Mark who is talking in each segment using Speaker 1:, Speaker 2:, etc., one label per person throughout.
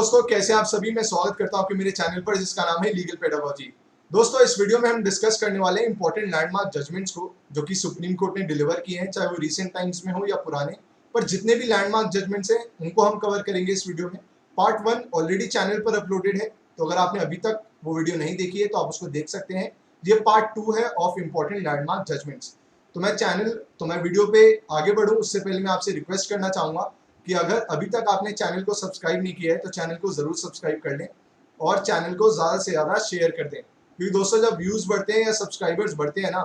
Speaker 1: दोस्तों, कैसे आप सभी। मैं स्वागत करता हूं आपके मेरे चैनल पर जिसका नाम है लीगल पेडागोजी। दोस्तों, इस वीडियो में हम डिस्कस करने वाले हैं इंपॉर्टेंट लैंडमार्क जजमेंट्स को जो कि सुप्रीम कोर्ट ने डिलीवर किए हैं, चाहे वो रिसेंट टाइम्स में हो या पुराने। पर जितने भी लैंडमार्क जजमेंट्स हैं उनको हम कवर करेंगे इस वीडियो में। पार्ट 1 ऑलरेडी चैनल पर अपलोडेड है, तो अगर आपने अभी तक वो वीडियो नहीं देखी है तो आप उसको देख सकते हैं। ये पार्ट 2 है ऑफ इंपॉर्टेंट लैंडमार्क जजमेंट्स। तो मैं वीडियो पे आगे बढ़ूँ उससे पहले मैं आपसे रिक्वेस्ट करना चाहूंगा कि अगर अभी तक आपने चैनल को सब्सक्राइब नहीं किया है तो चैनल को जरूर सब्सक्राइब कर लें और चैनल को ज़्यादा से ज़्यादा शेयर कर दें, क्योंकि दोस्तों जब व्यूज़ बढ़ते हैं या सब्सक्राइबर्स बढ़ते हैं ना,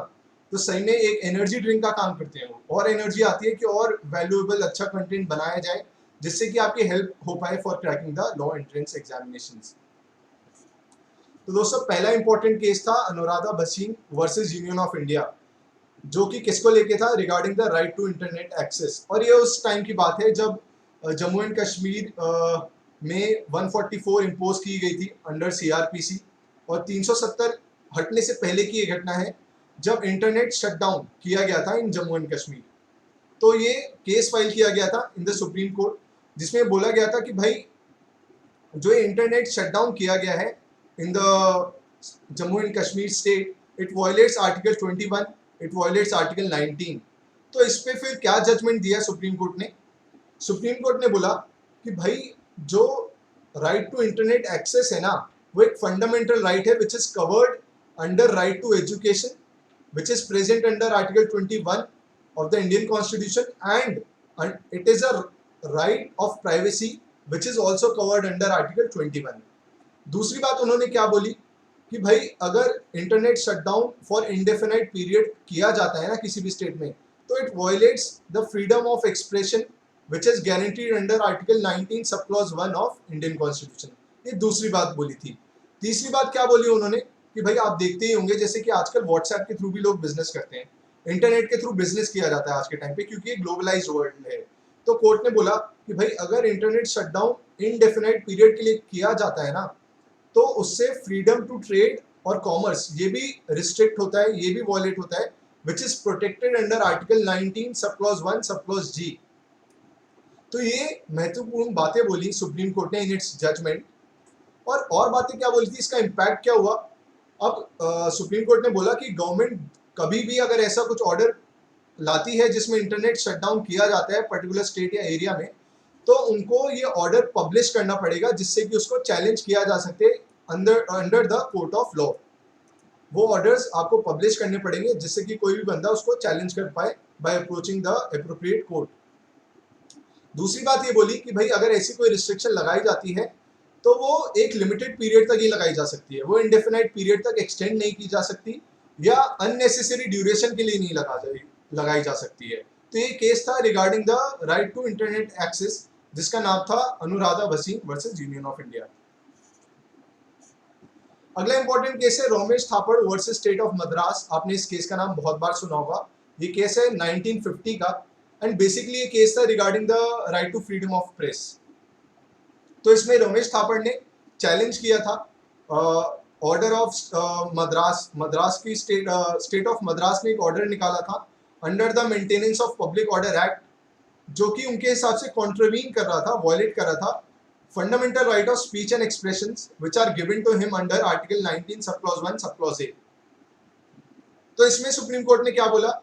Speaker 1: तो सही में एक एनर्जी ड्रिंक का काम करते हैं वो, और एनर्जी आती है कि और वैल्यूएबल अच्छा कंटेंट बनाया जाए जिससे कि आपकी हेल्प हो पाए for cracking the law entrance examinations. तो दोस्तों, पहला इंपॉर्टेंट केस था Anuradha Bhasin versus union of India, जो कि किसको लेके था, regarding the right to internet access. और ये उस टाइम की बात है जब जम्मू एंड कश्मीर में 144 इम्पोज की गई थी अंडर सीआरपीसी, और 370 हटने से पहले की ये घटना है जब इंटरनेट शटडाउन किया गया था इन जम्मू एंड कश्मीर। तो ये केस फाइल किया गया था इन द सुप्रीम कोर्ट, जिसमें बोला गया था कि भाई जो इंटरनेट शटडाउन किया गया है in the Jammu and Kashmir state, it violets article 21, it violets article 19। तो इस पे फिर क्या जजमेंट दिया सुप्रीम कोर्ट ने? सुप्रीम कोर्ट ने बोला कि भाई जो राइट टू इंटरनेट एक्सेस है ना, वो एक फंडामेंटल राइट है which is covered under right to education, which is present under article 21 of the Indian constitution, and it is a right of privacy which is also covered under article 21। दूसरी बात उन्होंने क्या बोली कि भाई अगर internet shutdown for indefinite period किया जाता है ना किसी भी स्टेट में, तो it violates the freedom of expression which is guaranteed under Article 19 sub clause 1 of Indian constitution. ये दूसरी बात बोली थी। तीसरी बात क्या बोली उन्होंने कि भाई आप देखते ही होंगे जैसे कि आजकल व्हाट्सएप के थ्रू भी लोग बिजनेस करते हैं, इंटरनेट के थ्रू बिजनेस किया जाता है आज के टाइम पे, क्योंकि ये ग्लोबलाइज्ड वर्ल्ड है। तो कोर्ट ने बोला कि भाई अगर इंटरनेट शटडाउन इनडेफिनाइट पीरियड के लिए किया जाता है ना, तो उससे फ्रीडम टू ट्रेड और कॉमर्स ये भी रिस्ट्रिक्ट होता है, ये भी वॉयलेट होता है, which is protected under article 19 sub clause 1 sub clause जी। तो ये महत्वपूर्ण बातें बोली सुप्रीम कोर्ट ने इन इट्स जजमेंट। और बातें क्या बोली थी, इसका इम्पैक्ट क्या हुआ? अब सुप्रीम कोर्ट ने बोला कि गवर्नमेंट कभी भी अगर ऐसा कुछ ऑर्डर लाती है जिसमें इंटरनेट शटडाउन किया जाता है पर्टिकुलर स्टेट या एरिया में, तो उनको ये ऑर्डर पब्लिश करना पड़ेगा जिससे कि उसको चैलेंज किया जा सके under the court of law. वो ऑर्डर्स आपको पब्लिश करने पड़ेंगे जिससे कि कोई भी बंदा उसको चैलेंज कर pi by approaching the appropriate court. दूसरी बात ये बोली कि भाई अगर ऐसी कोई रिस्ट्रिक्शन लगाई जाती है तो वो एक लिमिटेड पीरियड तक ही लगाई जा सकती है, वो इंडेफिनाइट पीरियड तक एक्सटेंड नहीं की जा सकती या अननेसेसरी ड्यूरेशन के लिए नहीं लगाई जा सकती है। तो ये केस था regarding the right to internet access, जिसका नाम था Anuradha Bhasin versus union of India. अगला इंपॉर्टेंट केस है Romesh Thappar versus state of Madras. आपने इस केस का नाम बहुत बार सुना होगा। ये केस है 1950 का, एंड बेसिकली ये केस था regarding the right to freedom of press. तो इसमें रमेश थापड़ ने चैलेंज किया था ऑर्डर ऑफ मद्रास की स्टेट ऑफ मद्रास ने एक ऑर्डर निकाला था under the maintenance of public order act, जो कि उनके हिसाब से कॉन्ट्रवीन कर रहा था, वॉयलेट कर रहा था fundamental right of speech and expressions which are given to him under article 19 sub clause 1 sub clause A. तो इसमें सुप्रीम कोर्ट ने क्या बोला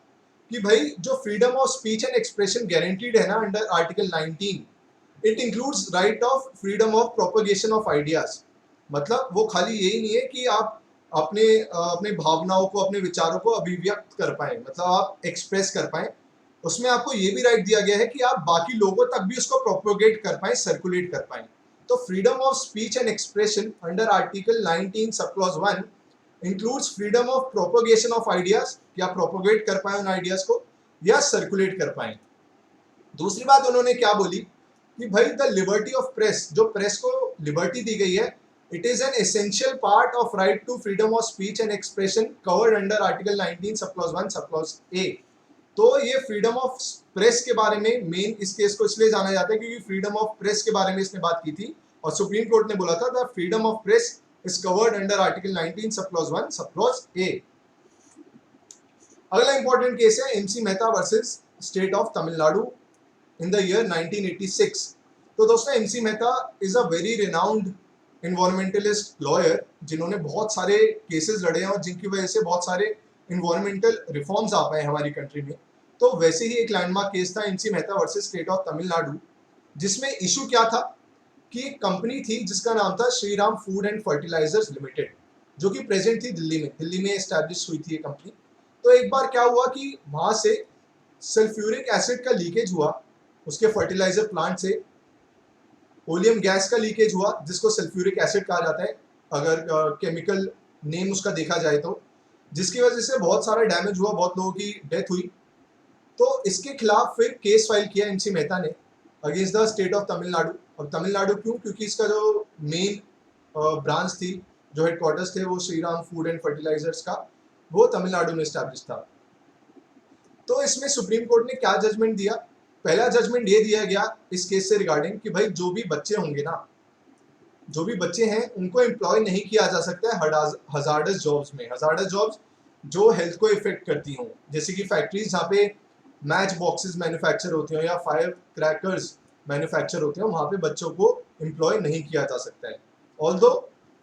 Speaker 1: कि भाई जो freedom of speech and expression guaranteed है ना under article 19, it includes right of freedom of propagation of ideas. मतलब वो खाली यही नहीं है कि आप अपने भावनाओं को, अपने विचारों को अभिव्यक्त कर पाए, मतलब आप एक्सप्रेस कर पाए। उसमें आपको ये भी राइट दिया गया है कि आप बाकी लोगों तक भी उसको प्रोपोगेट कर पाए, सर्कुलेट कर पाए। तो freedom of speech and expression under article 19 sub clause 1 includes freedom of propagation of ideas, कि आप प्रोपोगेट कर पाए उन आइडियाज को या सर्कुलेट कर पाए। दूसरी बात उन्होंने क्या बोली कि भाई द लिबर्टी ऑफ प्रेस, जो प्रेस को लिबर्टी दी गई है, it is an essential part of right to freedom of speech and expression covered under article 19 sub clause 1 sub clause A. तो ये फ्रीडम ऑफ प्रेस के बारे में मेन इस केस को इसलिए जाना जाता है क्योंकि फ्रीडम ऑफ प्रेस के बारे में इसने बात की थी, और सुप्रीम कोर्ट ने बोला था the freedom of press is covered under Article 19 sub clause 1 sub clause A. अगला इंपॉर्टेंट केस है MC Mehta versus state of Tamil Nadu in the year 1986। तो दोस्तों MC Mehta is a very renowned environmentalist lawyer जिन्होंने बहुत सारे केसेस लड़े हैं और जिनकी वजह से बहुत सारे इन्वायरमेंटल रिफॉर्म्स आ पाए हमारी कंट्री में। तो वैसे ही एक लैंडमार्क केस था MC Mehta versus state of Tamil Nadu, जिसमें इशू क्या था कि एक कंपनी थी जिसका नाम था Shriram food and fertilisers limited, जो कि प्रेजेंट थी दिल्ली में एस्टैब्लिश हुई थी ये कंपनी। तो एक बार क्या हुआ कि वहां से सल्फ्यूरिक एसिड का लीकेज हुआ, उसके फर्टिलाइजर प्लांट से ओलियम गैस का लीकेज हुआ जिसको सल्फ्यूरिक एसिड कहा जाता है अगर केमिकल नेम उसका देखा जाए तो, जिसकी वजह से बहुत सारा डैमेज हुआ, बहुत लोगों की डेथ हुई। तो इसके खिलाफ फिर केस फाइल किया एमसी मेहता ने against the state of Tamil Nadu. और तमिलनाडु क्यों? क्योंकि इसका जो मेन ब्रांच थी, जो हेडक्वार्टर्स थे वो श्रीराम फूड एंड फर्टिलाइजर्स का, वो तमिलनाडु में स्टैब्लिश था। तो इसमें सुप्रीम कोर्ट ने क्या जजमेंट दिया? पहला जजमेंट ये दिया गया इस केस से रिगार्डिंग कि भाई जो भी बच्चे होंगे ना, जो भी बच्चे हैं उनको एम्प्लॉय नहीं किया जा सकता है हजार्डस जॉब्स में। हजार्डस जॉब्स जो हेल्थ को इफेक्ट करती हों, जैसे कि फैक्ट्रीज जहाँ पे मैच बॉक्सेस मैन्युफैक्चर होते हो या फायर क्रैकर्स मैन्युफैक्चर होते हैं, वहाँ पे बच्चों को एम्प्लॉय नहीं किया जा सकता है। ऑल्दो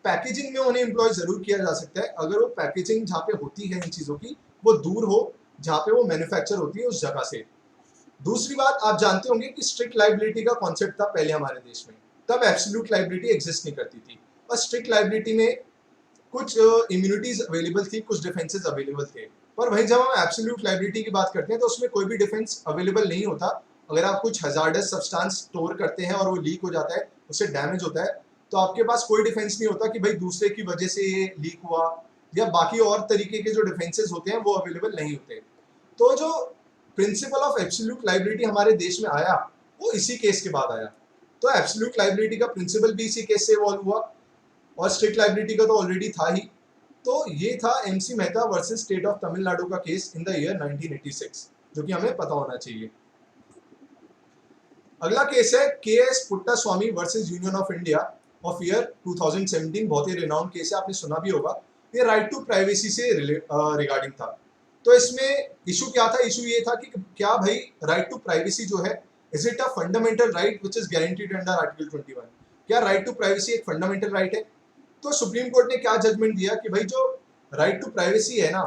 Speaker 1: पैकेजिंग में उन्हें एम्प्लॉय जरूर किया जा सकता है अगर वो पैकेजिंग जहाँ पे होती है इन चीज़ों की वो दूर हो जहाँ पे वो मैन्युफैक्चर होती है उस जगह से। दूसरी बात, आप जानते होंगे कि स्ट्रिक्ट लाइबिलिटी का कॉन्सेप्ट था पहले हमारे देश में, तब एब्सोल्यूट लाइबिलिटी एग्जिस्ट नहीं करती थी। और स्ट्रिक्ट लाइबिलिटी में कुछ इम्यूनिटीज अवेलेबल थी, कुछ डिफेंसेस अवेलेबल थे। पर वहीं जब हम एब्सोल्यूट लाइबिलिटी की बात करते हैं तो उसमें कोई भी डिफेंस अवेलेबल नहीं होता। अगर आप कुछ हजार्डस सब्सटेंस स्टोर करते हैं और वो लीक हो जाता है, उससे डैमेज होता है, तो आपके पास कोई डिफेंस नहीं होता कि भाई दूसरे की वजह से ये लीक हुआ, या बाकी और तरीके के जो डिफेंसेस होते हैं वो अवेलेबल नहीं होते। तो जो प्रिंसिपल ऑफ एब्सोल्यूट लाइबिलिटी हमारे देश में आया वो इसी केस के बाद आया। तो एब्सोल्यूट लाइबिलिटी का प्रिंसिपल भी इसी केस से इवॉल्व हुआ और स्ट्रिक्ट लाइबिलिटी का तो ऑलरेडी था ही। तो ये था MC Mehta versus state of Tamil Nadu का केस इन द ईयर 1986, जो कि हमें पता होना चाहिए। अगला केस है के S पुट्टा Swami versus union of India of year 2017। बहुत ही रिनाउंड केस है, आपने सुना भी होगा। ये राइट टू प्राइवेसी से रिगार्डिंग था। तो इसमें इशू क्या था? इशू ये था कि क्या भाई राइट टू प्राइवेसी जो है, is it a fundamental right which is guaranteed under article 21? क्या राइट टू प्राइवेसी एक फंडामेंटल राइट है? तो सुप्रीम कोर्ट ने क्या जजमेंट दिया कि भाई जो राइट टू प्राइवेसी है ना,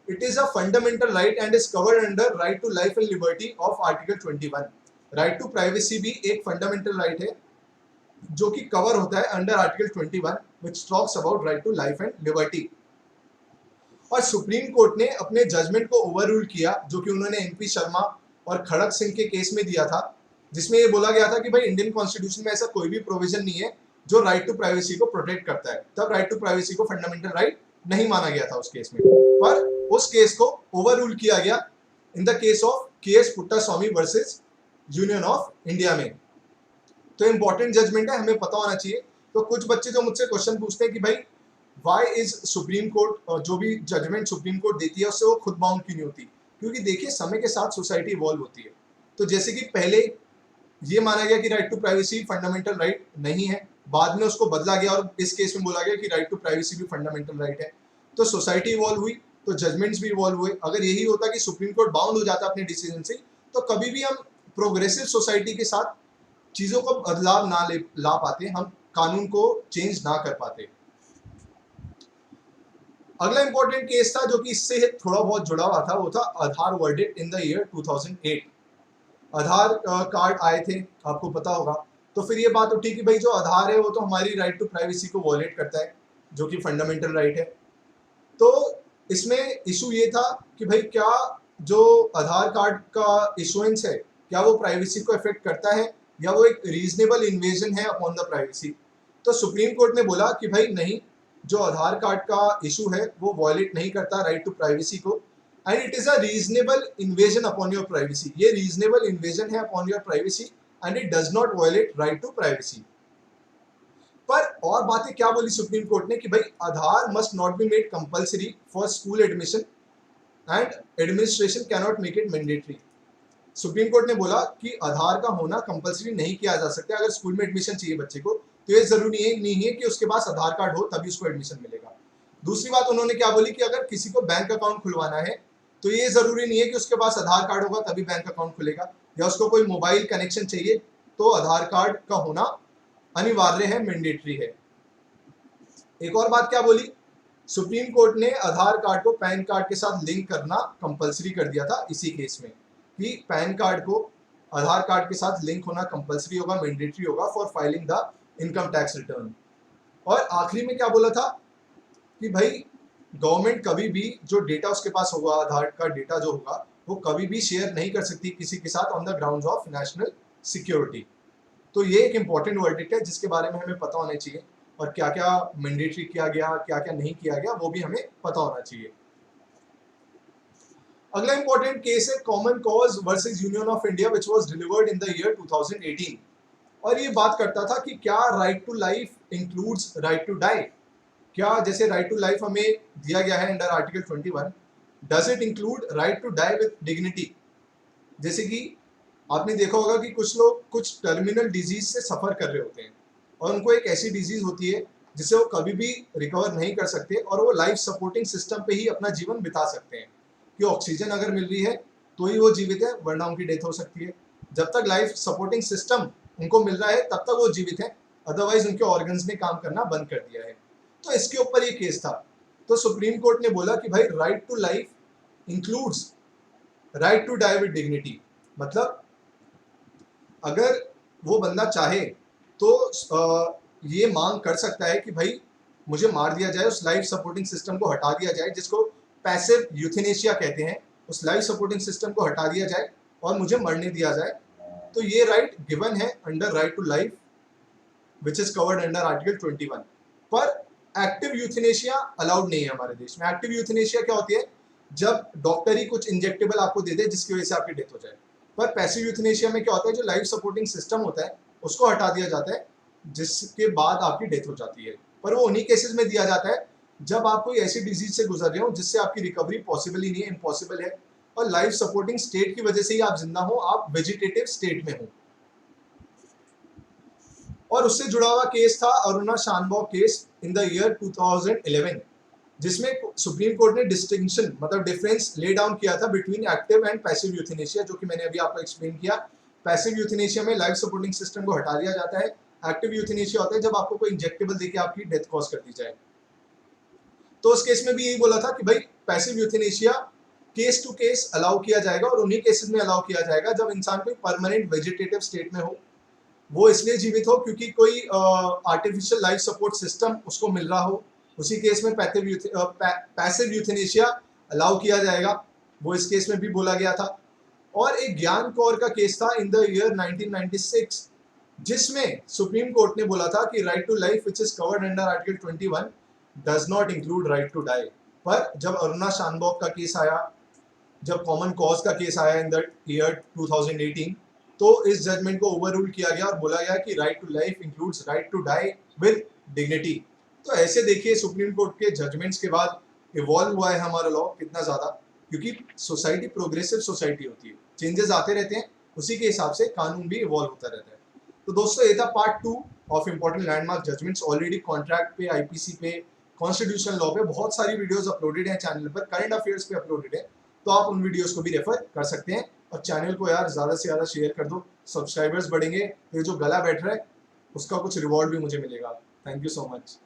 Speaker 1: it is a fundamental right and is covered under right to life and liberty of article 21। Right to privacy भी एक फंडामेंटल राइट है जो कि कवर होता है under article 21 which talks about right to life and liberty. और supreme court ने अपने जजमेंट को ओवररूल किया, जो कि उन्होंने एमपी शर्मा और खड़क सिंह के केस में दिया था, जिसमें ये बोला गया था कि भाई इंडियन कॉन्स्टिट्यूशन में ऐसा कोई भी प्रोविजन नहीं है जो राइट टू प्राइवेसी को प्रोटेक्ट करता है। तब राइट टू प्राइवेसी को फंडामेंटल राइट नहीं माना गया था उस केस में, पर उस केस को ओवररूल किया गया इन द केस ऑफ के S पुट्टा Swami versus union of India में। तो इंपॉर्टेंट जजमेंट है, हमें पता होना चाहिए। तो कुछ बच्चे जो मुझसे क्वेश्चन पूछते हैं कि भाई वाई इज सुप्रीम कोर्ट, जो भी जजमेंट सुप्रीम कोर्ट देती है उससे वो खुद बाउंड क्यों नहीं होती? क्योंकि देखिए समय के साथ सोसाइटी इवॉल्व होती है। तो जैसे कि पहले ये माना गया कि right to privacy fundamental right नहीं है, बाद में उसको बदला गया और इस केस में बोला गया कि राइट टू प्राइवेसी भी फंडामेंटल राइट है। तो सोसाइटी इवॉल्व हुई तो जजमेंट्स भी इवॉल्व हुए। अगर यही होता कि सुप्रीम कोर्ट बाउंड हो जाता अपने डिसीजन से, तो कभी भी हम प्रोग्रेसिव सोसाइटी के साथ चीज़ों को बदलाव ना ला पाते, हम कानून को चेंज ना कर पाते। अगला इंपॉर्टेंट केस था जो कि इससे थोड़ा बहुत जुड़ा हुआ था, वो था Aadhaar verdict in the year 2008। Aadhaar card आए थे, आपको पता होगा। तो फिर ये बात उठी कि भाई जो आधार है वो तो हमारी राइट टू प्राइवेसी को वॉयलेट करता है, जो कि फंडामेंटल राइट है। तो इसमें इशू ये था कि भाई क्या जो आधार कार्ड का इशुएंस है, क्या वो प्राइवेसी को इफेक्ट करता है या वो एक रीजनेबल इन्वेजन है अपॉन द प्राइवेसी? तो सुप्रीम कोर्ट ने बोला कि भाई नहीं, जो आधार कार्ड का इशू है वो वॉयलेट नहीं करता राइट टू प्राइवेसी को, and it is a reasonable invasion upon your privacy. ये रीजनेबल इन्वेजन है upon your privacy and it does not violate right to privacy. पर और बातें क्या बोली सुप्रीम कोर्ट ने कि भाई Aadhaar must not be made compulsory for school admission and administration can not make it mandatory. Supreme court ने बोला कि आधार का होना कंपल्सरी नहीं किया जा सकता। अगर स्कूल में एडमिशन चाहिए बच्चे को तो ये जरूरी नहीं है कि उसके पास आधार कार्ड हो तभी उसको एडमिशन मिलेगा। दूसरी बात उन्होंने क्या बोली कि अगर किसी को बैंक अकाउंट खुलवाना है तो ये जरूरी नहीं है कि उसके पास आधार कार्ड होगा तभी बैंक अकाउंट खुलेगा, या उसको कोई मोबाइल कनेक्शन चाहिए तो आधार कार्ड का होना अनिवार्य है, मैंडेटरी है। एक और बात क्या बोली, सुप्रीम कोर्ट ने आधार कार्ड को पैन कार्ड के साथ लिंक करना कंपलसरी कर दिया था इसी केस में, कि पैन कार्ड को आधार कार्ड के साथ लिंक होना कंपलसरी होगा, मैंडेटरी होगा for filing the income tax return. और आखिरी में क्या बोला था कि भाई गवर्नमेंट कभी भी जो डेटा उसके पास होगा, आधार कार्ड डेटा जो होगा, वो कभी भी शेयर नहीं कर सकती किसी के साथ on the grounds of national security. तो ये एक इंपॉर्टेंट वर्डिक्ट है जिसके बारे में हमें पता होना चाहिए, और क्या क्या मैंडेटरी किया गया, क्या क्या नहीं किया गया, वो भी हमें पता होना चाहिए। अगला इंपॉर्टेंट केस है common cause versus union of India which was delivered in the year 2018, और ये बात करता था कि क्या right to life includes right to die. क्या जैसे राइट टू लाइफ हमें दिया गया है under article 21, does it include right to die with dignity. जैसे कि आपने देखा होगा कि कुछ लोग कुछ टर्मिनल डिजीज से सफर कर रहे होते हैं, और उनको एक ऐसी डिजीज होती है जिसे वो कभी भी रिकवर नहीं कर सकते, और वो लाइफ सपोर्टिंग सिस्टम पे ही अपना जीवन बिता सकते हैं कि ऑक्सीजन अगर मिल रही है तो ही वो जीवित है, वरना उनकी डेथ हो सकती है। जब तक लाइफ सपोर्टिंग सिस्टम उनको मिल रहा है तब तक वो जीवित है, अदरवाइज उनके ऑर्गन्स ने काम करना बंद कर दिया है। तो इसके ऊपर ये केस था। तो सुप्रीम कोर्ट ने बोला कि भाई right to life includes right to die with dignity, मतलब अगर वो बंदा चाहे तो ये मांग कर सकता है कि भाई मुझे मार दिया जाए, उस लाइफ सपोर्टिंग सिस्टम को हटा दिया जाए, जिसको पैसिव यूथेनेशिया कहते हैं, उस लाइफ सपोर्टिंग सिस्टम को हटा दिया जाए और मुझे मरने दिया जाए। तो ये राइट गिवन है under right to life which is covered under article 21। पर एक्टिव यूथेनेशिया अलाउड नहीं है हमारे देश में। एक्टिव यूथेनेशिया क्या होती है, जब डॉक्टर ही कुछ इंजेक्टेबल आपको दे दे जिसकी वजह से आपकी डेथ हो जाए। पर पैसिव यूथेनेशिया में क्या होता है, जो लाइफ सपोर्टिंग सिस्टम होता है उसको हटा दिया जाता है जिसके बाद आपकी डेथ हो जाती है। पर वो उन्हीं केसेस में दिया जाता है जब आप कोई ऐसी डिजीज से गुजर रहे हो जिससे आपकी रिकवरी पॉसिबल ही नहीं है, इम्पॉसिबल है, और लाइफ सपोर्टिंग स्टेट की वजह से ही आप जिंदा हो, आप वेजिटेटिव स्टेट में हो। और उससे जुड़ा हुआ केस था Aruna Shanbaug case in the year 2011, जिसमें सुप्रीम कोर्ट ने डिस्टिंक्शन मतलब डिफरेंस ले डाउन किया था between active and passive euthanasia, जो कि मैंने अभी आपको एक्सप्लेन किया। पैसिव यूथेनेशिया में लाइफ सपोर्टिंग सिस्टम को हटा दिया जाता है, एक्टिव यूथेनेशिया होता है जब आपको कोई इंजेक्टेबल देके आपकी डेथ कॉज कर दी जाए। तो उस केस में भी यही बोला था कि भाई passive euthanasia case to case allow किया जाएगा, और उन्हीं केसेस में अलाउ किया जाएगा जब इंसान कोई परमानेंट वेजिटेटिव स्टेट में हो, वो इसलिए जीवित हो क्योंकि कोई आर्टिफिशियल लाइफ सपोर्ट सिस्टम उसको मिल रहा हो। उसी केस में पैसिव यूथेनेशिया अलाउ किया जाएगा, वो इस केस में भी बोला गया था। और एक ज्ञान कौर का केस था इन द ईयर 1996, जिसमें सुप्रीम कोर्ट ने बोला था कि right to life which is covered under article 21 does not include right to die. पर जब अरुणा शानभोग का केस आया, जब कॉमन कॉज का केस आया इन द ईयर 2018, तो इस जजमेंट को ओवररूल किया गया और बोला गया कि right to life includes right to die with dignity. तो ऐसे देखिए सुप्रीम कोर्ट के जजमेंट्स के बाद इवॉल्व हुआ है हमारा लॉ कितना ज़्यादा, क्योंकि सोसाइटी प्रोग्रेसिव सोसाइटी होती है, चेंजेस आते रहते हैं, उसी के हिसाब से कानून भी इवॉल्व होता रहता है। तो दोस्तों ये था part 2 of important landmark judgments. Already contract पे, आईपीसी पे, कॉन्स्टिट्यूशनल लॉ पे बहुत सारी वीडियोस अपलोडेड हैं चैनल पर, करंट अफेयर्स पे अपलोडेड है, तो आप उन वीडियोस को भी रेफर कर सकते हैं। और चैनल को यार ज़्यादा से ज़्यादा शेयर कर दो, सब्सक्राइबर्स बढ़ेंगे तो ये जो गला बैठ रहा है उसका कुछ रिवॉर्ड भी मुझे मिलेगा। Thank you so much.